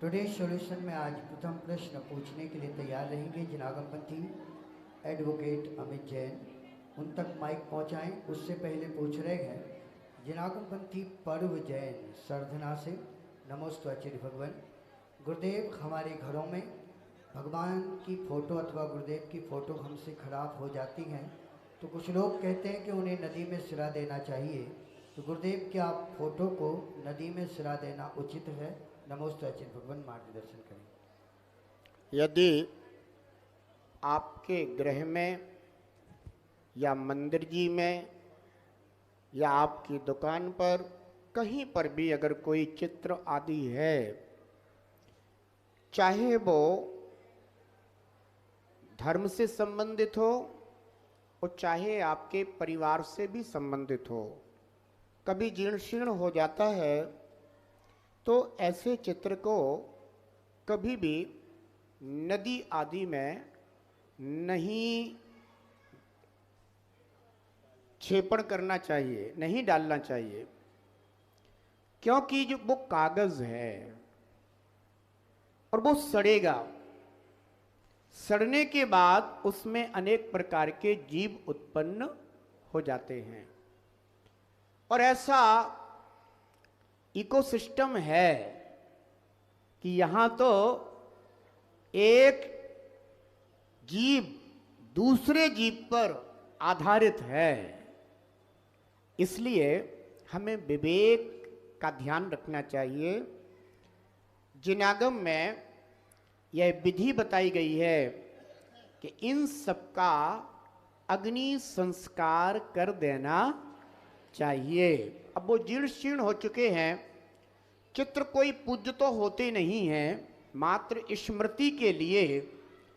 Today solution में आज प्रथम प्रश्न पूछने के लिए तैयार रहेंगे जनागमपंथी एडवोकेट अमित जैन। उन तक माइक पहुंचाएं। उससे पहले पूछ रहे हैं जनागमपंथी पर्व जैन सरधना से। नमोस्तु आचार्य भगवान। गुरुदेव, हमारे घरों में भगवान की फ़ोटो अथवा गुरुदेव की फ़ोटो हमसे ख़राब हो जाती हैं, तो कुछ लोग कहते हैं कि उन्हें नदी में सिरा देना चाहिए। तो गुरुदेव, क्या फ़ोटो को नदी में सिरा देना उचित है? नमोस्तु आचार्य भगवान, मार्गदर्शन करें। यदि आपके गृह में या मंदिर जी में या आपकी दुकान पर कहीं पर भी अगर कोई चित्र आदि है, चाहे वो धर्म से संबंधित हो और चाहे आपके परिवार से भी संबंधित हो, कभी जीर्ण शीर्ण हो जाता है, तो ऐसे चित्र को कभी भी नदी आदि में नहीं छेपण करना चाहिए, नहीं डालना चाहिए, क्योंकि जो वो कागज है और वो सड़ेगा। सड़ने के बाद उसमें अनेक प्रकार के जीव उत्पन्न हो जाते हैं और ऐसा इकोसिस्टम है कि यहां तो एक जीव दूसरे जीव पर आधारित है। इसलिए हमें विवेक का ध्यान रखना चाहिए। जिनागम में यह विधि बताई गई है कि इन सबका अग्नि संस्कार कर देना चाहिए। अब वो जीर्ण शीर्ण हो चुके हैं, चित्र कोई पूज्य तो होते नहीं हैं, मात्र स्मृति के लिए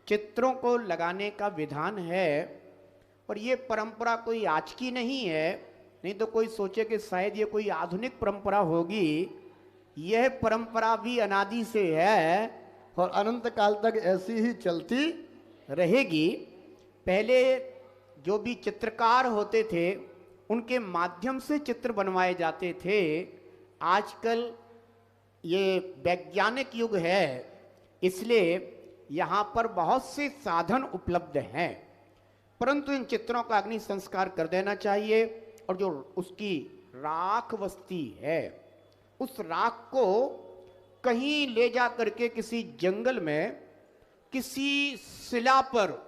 चित्रों को लगाने का विधान है। और ये परंपरा कोई आज की नहीं है, नहीं तो कोई सोचे कि शायद ये कोई आधुनिक परंपरा होगी। यह परंपरा भी अनादि से है और अनंत काल तक ऐसी ही चलती रहेगी। पहले जो भी चित्रकार होते थे उनके माध्यम से चित्र बनवाए जाते थे। आजकल ये वैज्ञानिक युग है, इसलिए यहाँ पर बहुत से साधन उपलब्ध हैं, परंतु इन चित्रों का अग्नि संस्कार कर देना चाहिए। और जो उसकी राख बस्ती है, उस राख को कहीं ले जा करके किसी जंगल में किसी शिला पर